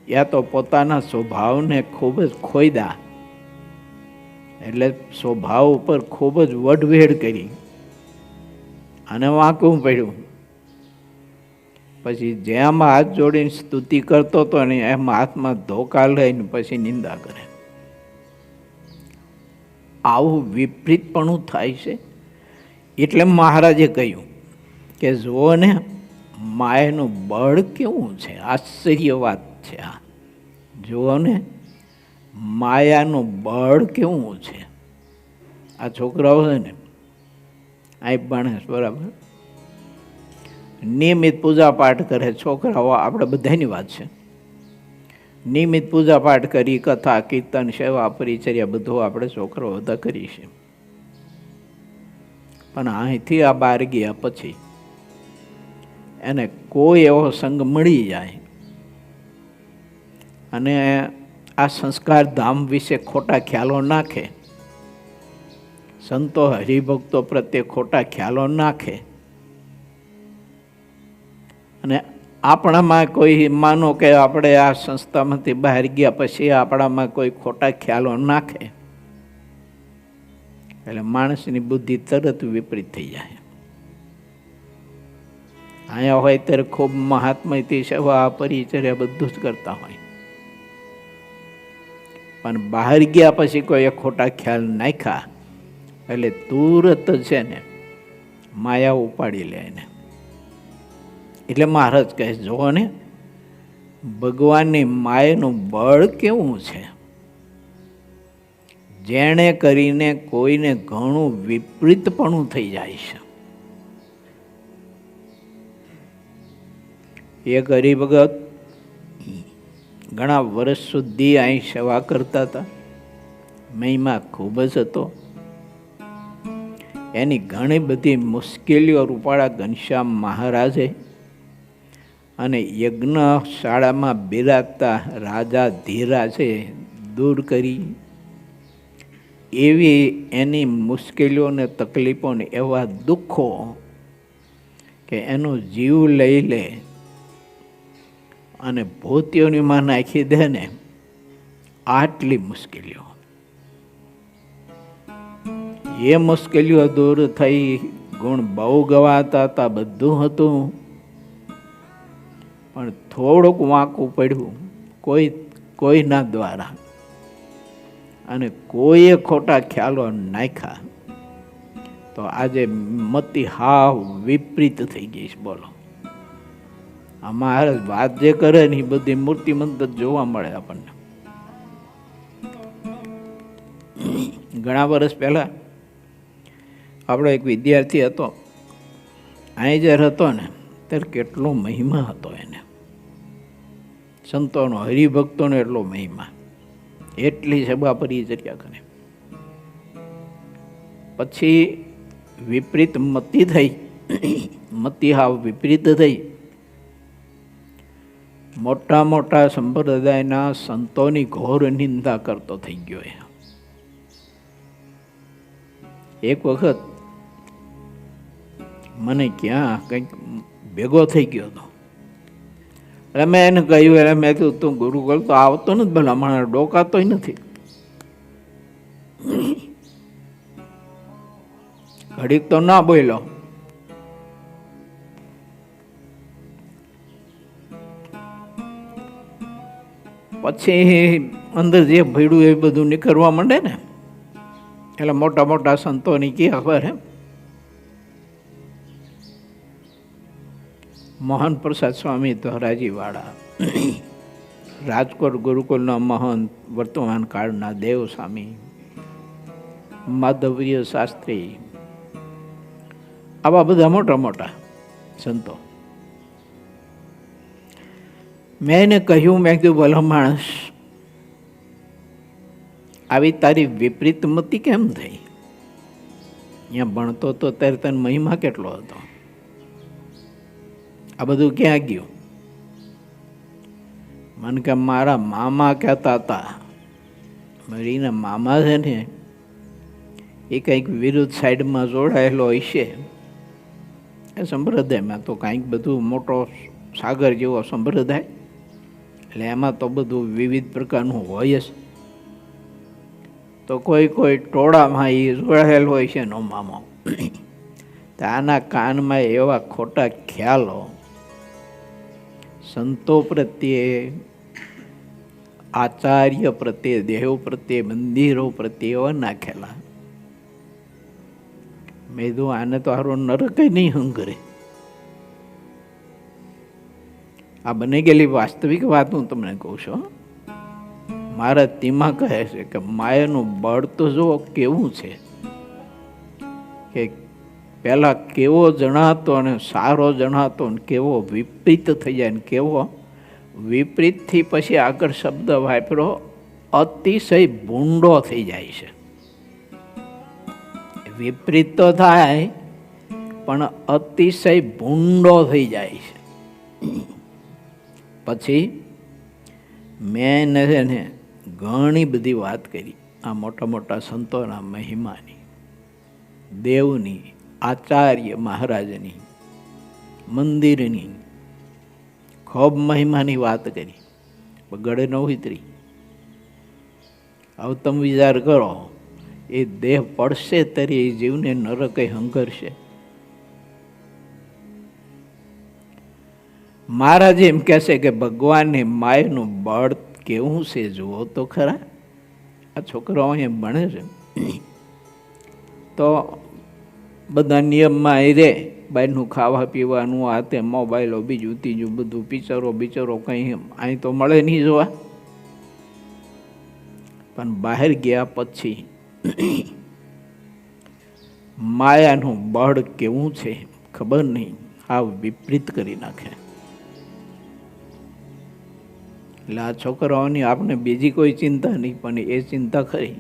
યા તો પોતાના સ્વભાવને ખૂબ જ ખોયદા, એટલે સ્વભાવ ઉપર ખૂબ જ વઢવેડ કરી અને વાંકું પડ્યું. પછી જેમ હાથ જોડીને સ્તુતિ કરતો હતો ને એમ હાથમાં ધોકા લઈને પછી નિંદા કરે. આવું વિપરીતપણું થાય છે. એટલે મહારાજે કહ્યું કે જુઓ ને માયાનું બળ કેવું છે, આશ્ચર્ય વાત છે આ. જુઓ ને માયાનું બળ કેવું છે. આ છોકરાઓ છે ને આ ભણે બરાબર, નિયમિત પૂજા પાઠ કરે છોકરાઓ, આપણે બધાની વાત છે. નિયમિત પૂજા પાઠ કરી, કથા કીર્તન સેવા પરિચર્યા બધું આપણે છોકરાઓ બધા કરીએ. પણ અહીંથી આ બહાર ગયા પછી એને કોઈ એવો સંગ મળી જાય અને આ સંસ્કાર ધામ વિશે ખોટા ખ્યાલો નાખે, સંતો હરિભક્તો પ્રત્યે ખોટા ખ્યાલો નાખે, અને આપણામાં કોઈ માનો કે આપણે આ સંસ્થામાંથી બહાર ગયા પછી આપણામાં કોઈ ખોટા ખ્યાલો નાખે, એટલે માણસની બુદ્ધિ તરત વિપરીત થઈ જાય. અહીંયા હોય ત્યારે ખૂબ મહાત્માથી સેવા પરિચર્યા બધું જ કરતા હોય, પણ બહાર ગયા પછી કોઈ ખોટા ખ્યાલ નાખ્યા એટલે તુરત છે ને માયા ઉપાડી લે એને. એટલે મહારાજ કહે જો ને ભગવાનની માયાનું બળ કેવું છે. જેણે કરીને કોઈને ઘણું વિપરીતપણું થઈ જાય છે. એક હરિભગત ઘણા વર્ષ સુધી અહીં સેવા કરતા હતા, મહિમા ખૂબ જ હતો. એની ઘણી બધી મુશ્કેલીઓ રૂપાળા ઘનશ્યામ મહારાજે અને યજ્ઞશાળામાં બિરાજતા રાજા ધીરાજે દૂર કરી. એવી એની મુશ્કેલીઓને તકલીફોને એવા દુઃખો કે એનો જીવ લઈ લે અને ભૂતિઓનીમાં નાખી દે ને, આટલી મુશ્કેલીઓ. એ મુશ્કેલીઓ દૂર થઈ, ગુણ બહુ ગવાતા હતા, બધું હતું, પણ થોડુંક વાંકું પડ્યું કોઈના દ્વારા અને કોઈએ ખોટા ખ્યાલો નાખ્યા તો આજે મતિ હાવ વિપરીત થઈ ગઈ છે. બોલો, આ મહારાજ વાત જે કરે ને એ બધી મૂર્તિમંત જોવા મળે આપણને. ઘણા વર્ષ પહેલા આપણો એક વિદ્યાર્થી હતો, અહીં જ્યારે હતો ને ત્યારે કેટલો મહિમા હતો એને, સંતોનો હરિભક્તોનો એટલો મહિમા, એટલી સભા પરિચર્યા કરે. પછી વિપરીત મતિ થઈ, મતિ હાવ વિપરીત થઈ. મોટા મોટા સંપ્રદાયના સંતોની ઘોર નિંદા કરતો થઈ ગયો. એક વખત મને ક્યાં કંઈક ભેગો થઈ ગયો હતો, એટલે મેં એને કહ્યું, એટલે મેં કીધું તું ગુરુકુળ તો આવતો નથી, ભલા મારા ડોકાતોય નથી. ઘડીક તો ના બોલ્યો. પછી અંદર જે ભીડું એ બધું નીકળવા માંડે ને, એટલે મોટા મોટા સંતોની કી ખબર હે, મોહન પ્રસાદ સ્વામી ધોરાજીવાળા, રાજકોટ ગુરુકુલના મહંત, વર્તમાન કાળના દેવ સ્વામી, માધવર્ય શાસ્ત્રી, આવા બધા મોટા મોટા સંતો. મેં એને કહ્યું, મેં કીધું ભલો માણસ, આવી તારી વિપરીત મતિ કેમ થઈ? અહીંયા ભણતો તો ત્યારે તને મહિમા કેટલો હતો, આ બધું ક્યાં ગયું? મને કે મારા મામા કહેતા હતા, મારીના મામા છે ને એ કંઈક વિરુદ્ધ સાઈડમાં જોડાયેલો હશે એ સંપ્રદાયમાં, તો કાંઈક બધું મોટો સાગર જેવો સંપ્રદાય, એટલે એમાં તો બધું વિવિધ પ્રકારનું હોય જ. તો કોઈ કોઈ ટોળામાં એ જોડાયેલો હોય છે એનો મામો. તો આના કાનમાં એવા ખોટા ખ્યાલો સંતો પ્રત્યે, આચાર્ય પ્રત્યે, દેવ પ્રત્યે, મંદિરો પ્રત્યે એવા નાખેલા. મેં કીધું આને તો હારો નરક નહીં હંગરે. આ બની ગયેલી વાસ્તવિક વાત હું તમને કહું છું. મારા તીમાં કહે છે કે માયાનું બળ તો જુઓ કેવું છે, કે પહેલા કેવો જણાતો અને સારો જણાતો ને કેવો વિપરીત થઈ જાય ને કેવો વિપરીતથી પછી આગળ શબ્દ વાપરો અતિશય ભૂંડો થઈ જાય છે. વિપરીત તો થાય પણ અતિશય ભૂંડો થઈ જાય છે. પછી મેં એને ઘણી બધી વાત કરી આ મોટા મોટા સંતોના મહિમાની, દેવની, આચાર્ય મહારાજની, મંદિરની ખૂબ મહિમાની વાત કરી, ગળે ન ઉતરી. હવે તમે વિચાર કરો, એ દેહ પડશે ત્યારે એ જીવને નરકે હંગરશે. મહારાજ એમ કહેશે કે ભગવાનની માયનું બળ કેવું છે જુઓ તો ખરા. આ છોકરાઓ અહીંયા ભણે છે તો બધા નિયમમાં એ રે, બહારનું ખાવા પીવાનું, આ તે મોબાઈલો, બીજું ત્રીજું બધું, પિક્ચરો કંઈ અહીં તો મળે નહીં જોવા. પણ બહાર ગયા પછી માયાનું બળ કેવું છે ખબર નહીં, આ વિપરીત કરી નાખે. એટલે આ છોકરાઓની આપણે બીજી કોઈ ચિંતા નહીં, પણ એ ચિંતા ખરી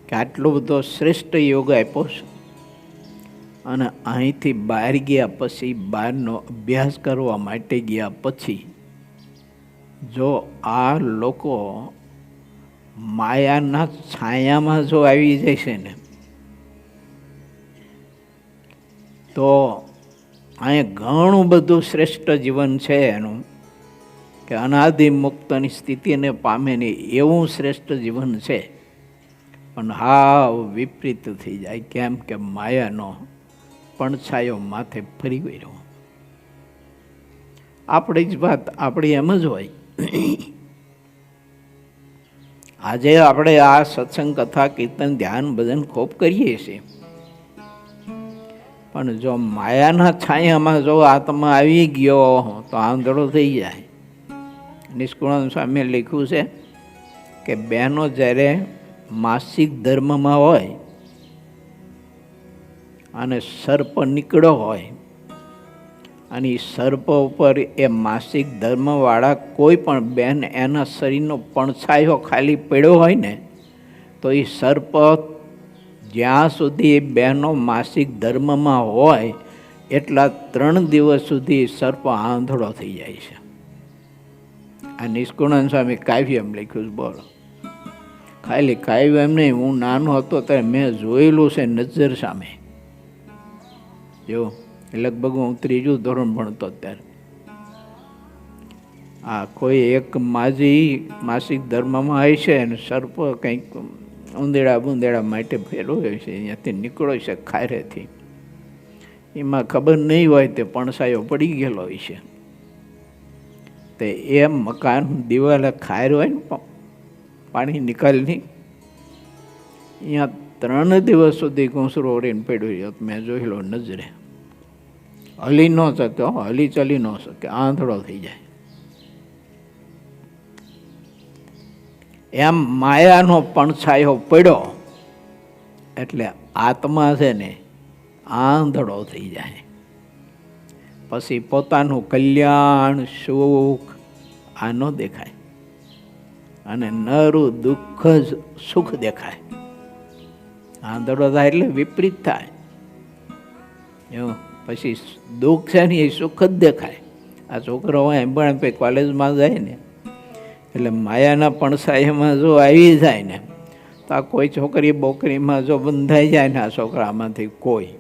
કે આટલો બધો શ્રેષ્ઠ યોગ આપ્યો છે અને અહીંથી બહાર ગયા પછી, બહારનો અભ્યાસ કરવા માટે ગયા પછી જો આ લોકો માયાના છાયામાં જો આવી જશે ને તો અહીંયા ઘણું બધું શ્રેષ્ઠ જીવન છે એનું, કે અનાદિ મુક્તની સ્થિતિને પામે ને એવું શ્રેષ્ઠ જીવન છે. પણ હાવ વિપરીત થઈ જાય. કેમ કે માયાનો પડછાયો માથે ફરી ગયો. આપણી જ વાત આપણી એમ જ હોય. આજે આપણે આ સત્સંગ, કથા, કીર્તન, ધ્યાન, ભજન ખૂબ કરીએ છીએ, પણ જો માયાના છાયામાં જો આત્મા આવી ગયો તો આંધળો થઈ જાય. નિષ્કુળાનંદ સ્વામીએ લખ્યું છે કે બહેનો જ્યારે માસિક ધર્મમાં હોય અને સર્પ નીકળ્યો હોય અને એ સર્પ ઉપર એ માસિક ધર્મવાળા કોઈ પણ બહેન એના શરીરનો પડછાયો ખાલી પડ્યો હોય ને તો એ સર્પ જ્યાં સુધી એ બહેનો માસિક ધર્મમાં હોય એટલા 3 દિવસ સુધી સર્પ આંધળો થઈ જાય છે. આ નિષ્કુળાનંદ સ્વામી કાવ્ય એમ લખ્યું છે. બોલો, ખાલી કાવ્ય એમ નહીં, હું નાનો હતો ત્યારે મેં જોયેલું છે નજર સામે. જો લગભગ હું 3જું ધોરણ ભણતો ત્યારે આ કોઈ એક માજી માસિક ધર્મમાં હોય છે અને સર્પ કંઈક ઉંદેડા માટે ફેરવો હોય છે, અહીંયાથી નીકળો છે ખારેથી, એમાં ખબર નહીં હોય તે પણસાયો પડી ગયેલો હોય છે. તે એ મકાન દિવાલે ખાર હોય ને પાણી નિકાલની, અહીંયા 3 દિવસ સુધી ઘૂંસરો ઓળીને પડ્યો રહ્યો. મેં જોયેલો નજરે. હલી ન શકે, હલી ચલી ન શકે, આંધળો થઈ જાય. એમ માયાનો પડછાયો પડ્યો એટલે આત્મા છે ને આંધળો થઈ જાય. પછી પોતાનું કલ્યાણ સુખ આ ન દેખાય, અને નરું દુઃખ જ સુખ દેખાય. આંધળો થાય એટલે વિપરીત થાય. એવું પછી દુઃખ છે ને એ સુખ જ દેખાય. આ છોકરો હોય પણ પછી કોલેજમાં જાય ને એટલે માયાના પડછાયામાં જો આવી જાય ને તો આ કોઈ છોકરી બોકરીમાં જો બંધાઈ જાય ને આ છોકરામાંથી કોઈ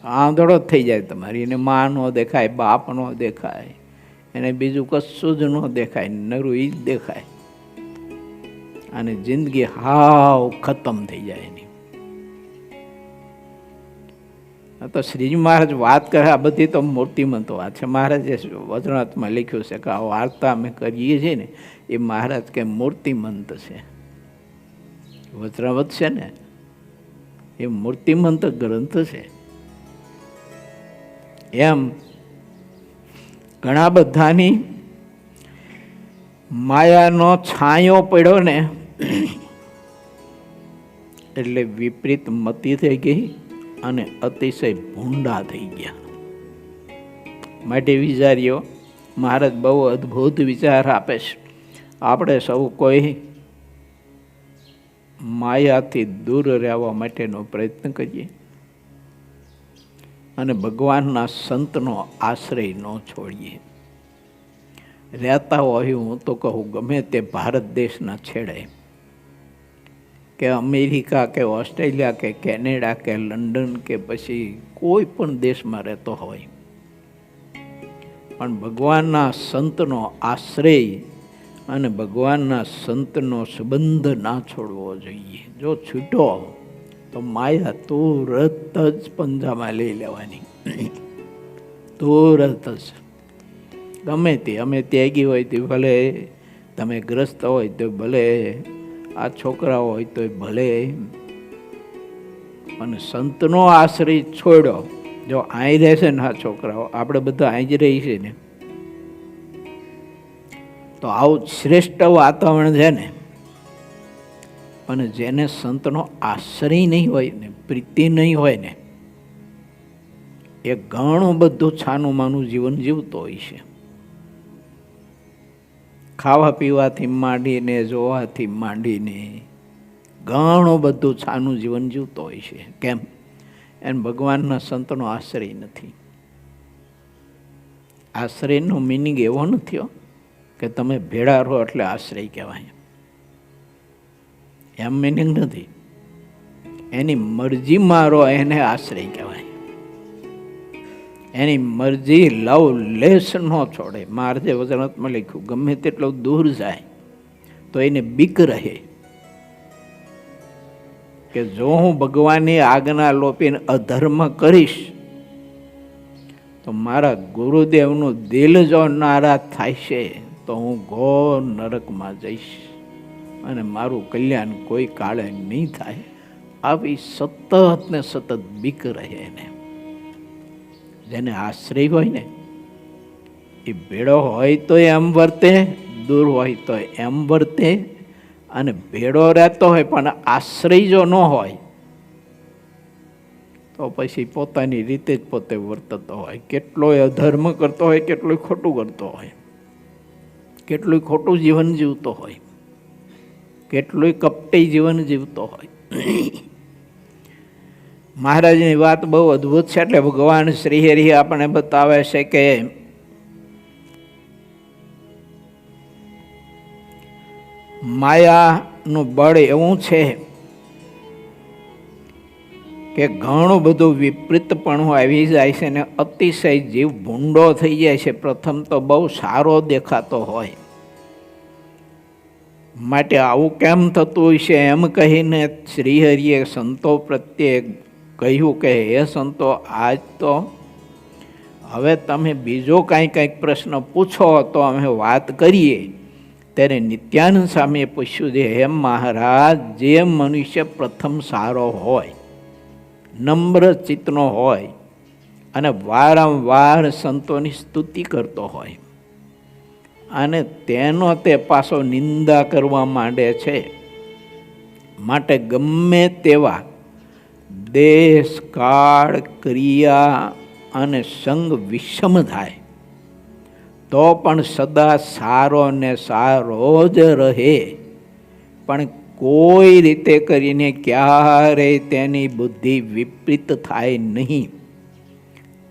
આંધળો જ થઈ જાય તમારી. એને મા નો દેખાય, બાપ નો દેખાય, એને બીજું કશું જ ન દેખાય, નરું એ જ દેખાય. અને જિંદગી હાવ ખતમ થઈ જાય એની. તો શ્રીજી મહારાજ વાત કરે, આ બધી તો મૂર્તિમંતો વાત છે. મહારાજે વચનાથમાં લખ્યું છે કે આ વાર્તા અમે કરીએ છીએ ને એ મહારાજ કે મૂર્તિમંત છે. વચનાવત છે ને એ મૂર્તિમંત ગ્રંથ છે. એમ ઘણા બધાની માયાનો છાંયો પડ્યો ને એટલે વિપરીત મતિ થઈ ગઈ અને અતિશય ભૂંડા થઈ ગયા. માટે વિચાર્યો મહારાજ બહુ અદ્ભુત વિચાર આપે છે. આપણે સૌ કોઈ માયાથી દૂર રહેવા માટેનો પ્રયત્ન કરીએ અને ભગવાનના સંતનો આશ્રય ન છોડીએ. રહેતા હોય હું તો કહું ગમે તે ભારત દેશના છેડે કે અમેરિકા કે ઓસ્ટ્રેલિયા કે કેનેડા કે લંડન કે પછી કોઈ પણ દેશમાં રહેતો હોય પણ ભગવાનના સંતનો આશ્રય અને ભગવાનના સંતનો સંબંધ ના છોડવો જોઈએ. જો છૂટો તો માયા તુરત જ પંજામાં લઈ લેવાની, તુરત જ. ગમે તે અમે ત્યાગી હોય તો ભલે, તમે ગ્રસ્ત હોય તો ભલે, આ છોકરા હોય તો ભલે, અને સંતનો આશ્રય છોડ્યો. જો અહીં રહેશે ને આ છોકરાઓ, આપણે બધા અહીં જ રહી છે ને, તો આવું શ્રેષ્ઠ વાતાવરણ છે ને. અને જેને સંતનો આશ્રય નહીં હોય ને, પ્રીતિ નહીં હોય ને, એ ઘણું બધું છાનું માનું જીવન જીવતો હોય છે. ખાવા પીવાથી માંડીને, જોવાથી માંડીને ઘણું બધું છાનું જીવન જીવતો હોય છે. કેમ? એને ભગવાનના સંતનો આશ્રય નથી. આશ્રયનો મિનિંગ એવો નથી કે તમે ભેળા રહો એટલે આશ્રય કહેવાય, એમ મિનિંગ નથી. એની મરજીમાં રહો એને આશ્રય કહેવાય. એની મરજી લવ લેસ ન છોડે. મહારાજે વચનાથમાં લખ્યું ગમે તેટલો દૂર જાય તો એને બીક રહે કે જો હું ભગવાનની આજ્ઞા લોપીને અધર્મ કરીશ તો મારા ગુરુદેવનું દિલ જો નારાજ થાય છે તો હું ઘોર નરકમાં જઈશ અને મારું કલ્યાણ કોઈ કાળે નહીં થાય. આવી સતત ને સતત બીક રહે એને. જેને આશ્રય હોય ને એ ભેળો હોય તો એમ વર્તે, દૂર હોય તો એમ વર્તે. અને ભેળો રહેતો હોય પણ આશ્રય જો ન હોય તો પછી પોતાની રીતે જ પોતે વર્તતો હોય. કેટલોય અધર્મ કરતો હોય, કેટલું ખોટું કરતો હોય, કેટલું ખોટું જીવન જીવતો હોય, કેટલું કપટી જીવન જીવતો હોય. મહારાજની વાત બહુ અદ્ભુત છે. એટલે ભગવાન શ્રી હરિ આપણે બતાવે છે કે માયાનું બળ એવું છે કે ઘણું બધું વિપરીતપણું આવી જાય છે ને અતિશય જીવ ભૂંડો થઈ જાય છે. પ્રથમ તો બહુ સારો દેખાતો હોય માટે આવું કેમ થતું હોય છે એમ કહીને શ્રીહરિએ સંતો પ્રત્યે કહ્યું કે હે સંતો, આજ તો હવે તમે બીજો કંઈક પ્રશ્ન પૂછો તો અમે વાત કરીએ. ત્યારે નિત્યાનંદ સ્વામીએ પૂછ્યું છે, હે મહારાજ, જે મનુષ્ય પ્રથમ સારો હોય, નમ્ર ચિત્તનો હોય અને વારંવાર સંતોની સ્તુતિ કરતો હોય અને તેનો તે પાછો નિંદા કરવા માંડે છે. માટે ગમે તેવા દેશ, કાળ, ક્રિયા અને સંગ વિષમ થાય તો પણ સદા સારો ને સારો જ રહે, પણ કોઈ રીતે કરીને ક્યારેય તેની બુદ્ધિ વિપરીત થાય નહીં.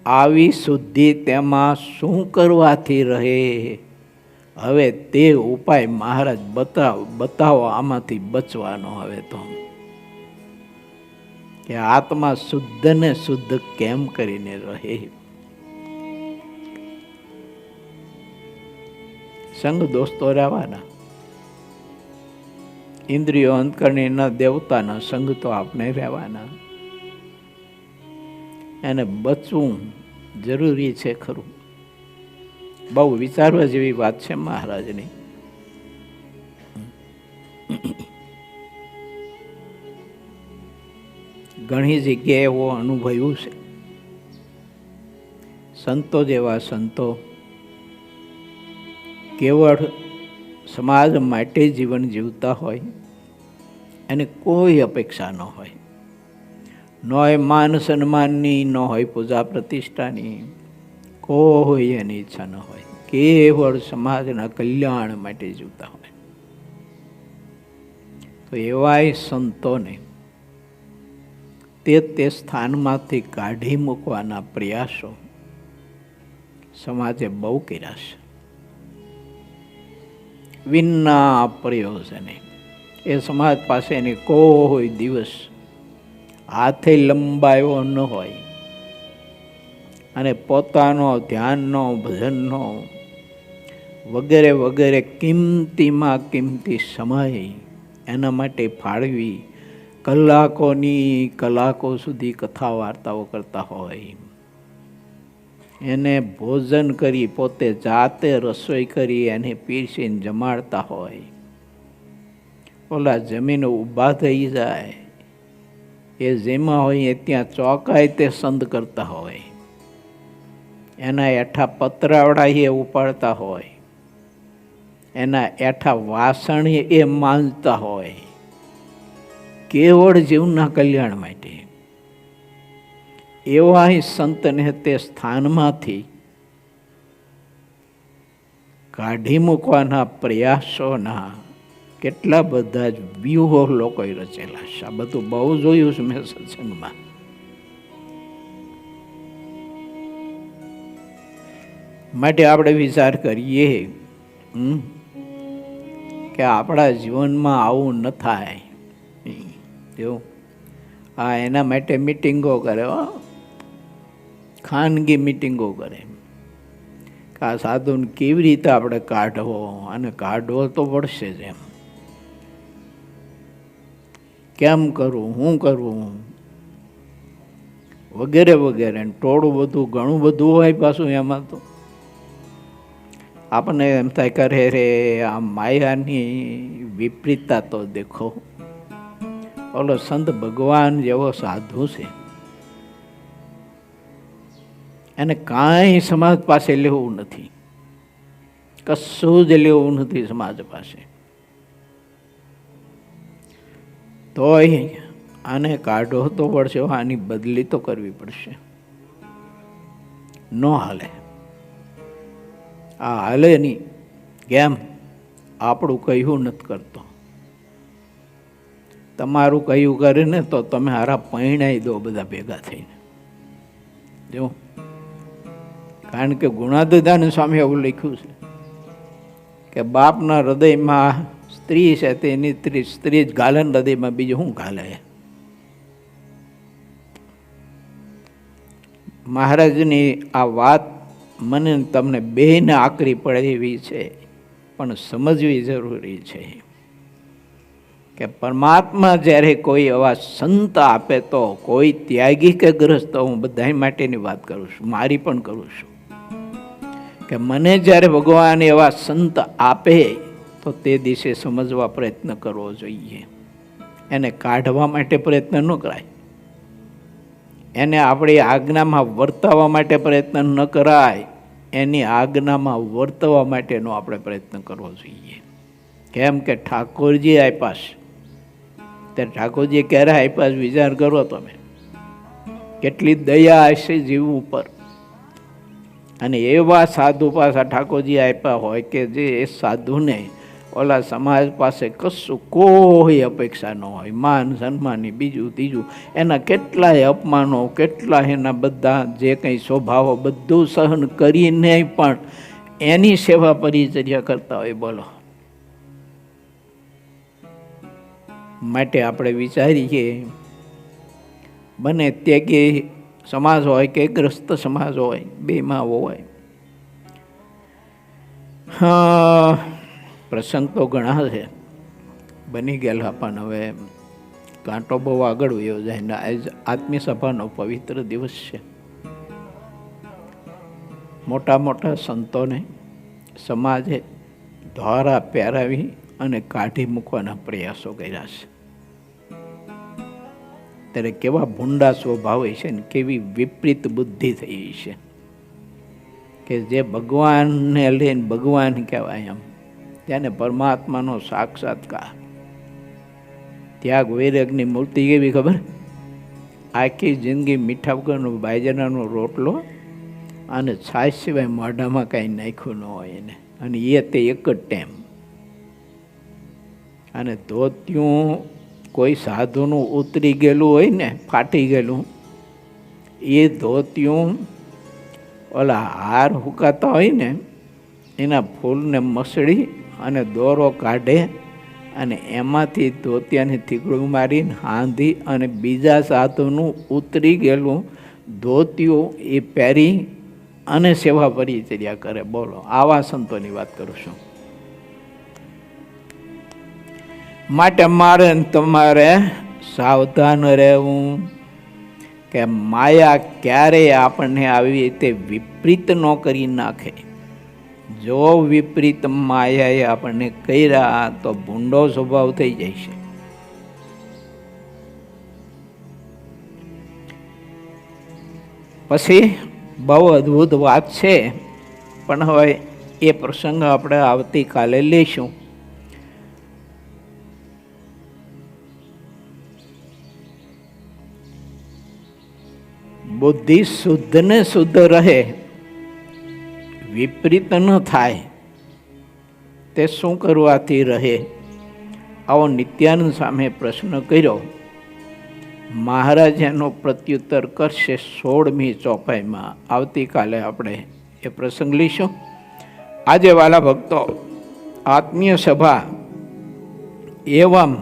આવી શુદ્ધિ તેમાં શું કરવાથી રહે? હવે તે ઉપાય મહારાજ બતાવો આમાંથી બચવાનો. હવે તો કે આત્મા શુદ્ધ ને શુદ્ધ કેમ કરીને રહે? સંગ દોસ્તો રહેવાના, ઇન્દ્રિયો અંતકરણી ન દેવતાના સંગ તો આપણે રહેવાના. એને બચવું જરૂરી છે ખરું. બહુ વિચારવા જેવી વાત છે મહારાજની. ઘણી જગ્યાએ એવો અનુભવ્યું છે. સંતો જેવા સંતો કેવળ સમાજ માટે જીવન જીવતા હોય, એને કોઈ અપેક્ષા ન હોય. ન હોય માન સન્માનની, ન હોય પૂજા પ્રતિષ્ઠાની, કોઈ એની ઈચ્છા ન હોય. કેવળ સમાજના કલ્યાણ માટે જીવતા હોય. તો એવાય સંતોને તે સ્થાનમાંથી કાઢી મૂકવાના પ્રયાસો સમાજે બહુ કર્યા છે, વિના પ્રયોજને. એ સમાજ પાસે એની કોઈ દિવસ હાથે લંબાયો ન હોય અને પોતાનો ધ્યાનનો, ભજનનો વગેરે વગેરે કિંમતીમાં કિંમતી સમય એના માટે ફાળવી કલાકોની કલાકો સુધી કથા વાર્તાઓ કરતા હોય. એને ભોજન કરી, પોતે જાતે રસોઈ કરી એને પીરસીને જમાડતા હોય. ઓલા જમીન ઊભા થઈ જાય, એ જેમાં હોય એ ત્યાં ચોકાઈ તે સંદ કરતા હોય. એના એઠા પતરાવડા એ ઉપાડતા હોય, એના એઠા વાસણ એ માંજતા હોય, કેવળ જીવના કલ્યાણ માટે. એવા સંતને તે સ્થાનમાંથી કાઢી મૂકવાના પ્રયાસોના કેટલા બધા જ વ્યૂહો લોકોએ રચેલા છે. આ બધું બહુ જોયું છે મેં સત્સંગમાં. માટે આપણે વિચાર કરીએ કે આપણા જીવનમાં આવું ન થાય. જો આ એના માટે મિટિંગો કરે, ખાનગી મિટિંગો કરે કે આ સાધુને કેવી રીતે આપણે કાઢવો, અને કાઢવો તો પડશે જ. એમ કેમ કરવું, શું કરવું વગેરે વગેરે. ટોળું બધું ઘણું બધું હોય પાછું એમાં. તો આપણને એમ થાય કરે રે આ માયાની વિપરીતતા તો દેખો. ઓલો સંત ભગવાન જેવો સાધુ છે, એને કાંઈ સમાજ પાસે લેવું નથી, કશું જ લેવું નથી સમાજ પાસે. તોય આને કાઢવો તો પડશે, આની બદલી તો કરવી પડશે. ન હાલે, આ હાલે નહીં. કેમ? આપણું કહ્યું નથી કરતો. તમારું કહ્યું કરે ને તો તમે હારા પૈણાઈ દો બધા ભેગા થઈને. જો કારણ કે ગુણાદિદાન સ્વામી એવું લખ્યું છે કે બાપના હૃદયમાં સ્ત્રી છે, તેની સ્ત્રી જ ગાલે, હૃદયમાં બીજું શું ગાલે. મહારાજની આ વાત મને તમને બેને આકરી પડે એવી છે, પણ સમજવી જરૂરી છે કે પરમાત્મા જ્યારે કોઈ એવા સંત આપે તો, કોઈ ત્યાગી કે ગ્રસ્ત, હું બધા માટેની વાત કરું છું, મારી પણ કરું છું, કે મને જ્યારે ભગવાન એવા સંત આપે તો તે દિશે સમજવા પ્રયત્ન કરવો જોઈએ. એને કાઢવા માટે પ્રયત્ન ન કરાય. એને આપણી આજ્ઞામાં વર્તાવવા માટે પ્રયત્ન ન કરાય, એની આજ્ઞામાં વર્તવા માટેનો આપણે પ્રયત્ન કરવો જોઈએ. કેમ કે ઠાકોરજી આપ્યા છે, ત્યારે ઠાકોરજી ક્યારે આપ્યા છે વિચાર કરો તમે. કેટલી દયા હશે જીવ ઉપર. અને એવા સાધુ પાછા ઠાકોરજી આપ્યા હોય કે જે એ સાધુને ઓલા સમાજ પાસે કશું કોઈ અપેક્ષા ન હોય, માન સન્માનની બીજું ત્રીજું, એના કેટલાય અપમાનો, કેટલા એના બધા જે કંઈ સ્વભાવો બધું સહન કરીને પણ એની સેવા પરિચર્યા કરતા હોય. બોલો, માટે આપણે વિચારીએ, બને તે કે સમાજ હોય કે ગ્રસ્ત સમાજ હોય, બેમાં હોય. પ્રસંગ તો ઘણા છે બની ગયેલા, પણ હવે કાંટો બહુ આગળ વયો જાય ને આજ આત્મીય સભાનો પવિત્ર દિવસ છે. મોટા મોટા સંતોને સમાજે દ્વારા પહેરાવી અને કાઢી મૂકવાના પ્રયાસો કર્યા છે. ત્યારે કેવા ભૂંડા સ્વભાવ છે ને કેવી વિપરીત બુદ્ધિ થઈ છે કે જે ભગવાનને લઈને ભગવાન કહેવાય, એમ તેને પરમાત્માનો સાક્ષાત્કાર. ત્યાગ વૈરાગની મૂર્તિ કેવી ખબર? આખી જિંદગી મીઠા વગરનો બાજરાનો રોટલો અને છાશ સિવાય મોઢામાં કાંઈ નાખ્યું ન હોય એને, અને એ તે એક જ ટાઈમ. અને ધોતિયું કોઈ સાધુનું ઉતરી ગયેલું હોય ને, ફાટી ગયેલું, એ ધોતિયું ઓલા હાર હુકાતા હોય ને એના ફૂલને મસળી અને દોરો કાઢે અને એમાંથી ધોતિયાની થીગડું મારીને હાંધી અને બીજા સાધુનું ઉતરી ગયેલું ધોતિયું એ પહેરી અને સેવા પરિચર્યા કરે. બોલો, આવા સંતોની વાત કરું છું. માટે મારે તમારે સાવધાન રહેવું કે માયા ક્યારેય આપણને આવી રીતે વિપરીત ન કરી નાખે. જો વિપરીત માયાએ આપણને કર્યા તો ભૂંડો સ્વભાવ થઈ જાય છે. પછી બહુ અદ્ભુત વાત છે, પણ હવે એ પ્રસંગ આપણે આવતીકાલે લઈશું. બુદ્ધિ શુદ્ધ ને શુદ્ધ રહે, વિપરીત ન થાય, તે શું કરવાથી રહે? આવો નિત્યાનંદ સામે પ્રશ્ન કર્યો. મહારાજ એનો પ્રત્યુત્તર કરશે 16મી ચોપાઈમાં. આવતીકાલે આપણે એ પ્રસંગ લઈશું. આજે વાલા ભક્તો, આત્મીય સભા એવમ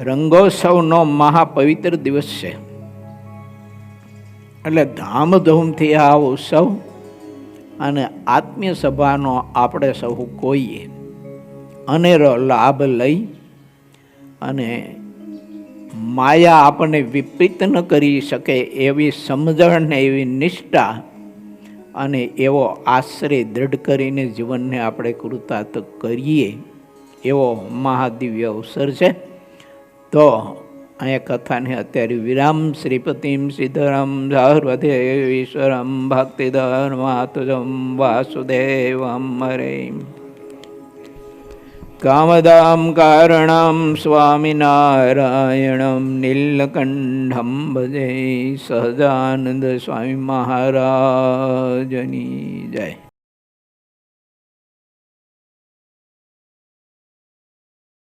રંગોત્સવનો મહાપવિત્ર દિવસ છે. એટલે ધામધૂમથી આ ઉત્સવ અને આત્મીય સભાનો આપણે સૌ કોઈએ અનેરો લાભ લઈ અને માયા આપણને વિપરીત ન કરી શકે એવી સમજણ ને એવી નિષ્ઠા અને એવો આશ્રય દ્રઢ કરીને જીવનને આપણે કૃતાર્થ કરીએ એવો મહાદિવ્ય અવસર છે. તો અહીંયા કથાને અત્યારે વિરામ. શ્રીપતિમ સિદ્ધરમ સર્વદેવીશ્વરમ ભક્તિધર્માતુજમ વાસુદેવમ હરે કામદામ કારણમ સ્વામિનારાયણમ નીલકંઠમ ભજે સહજાનંદ સ્વામી મહારાજની જય.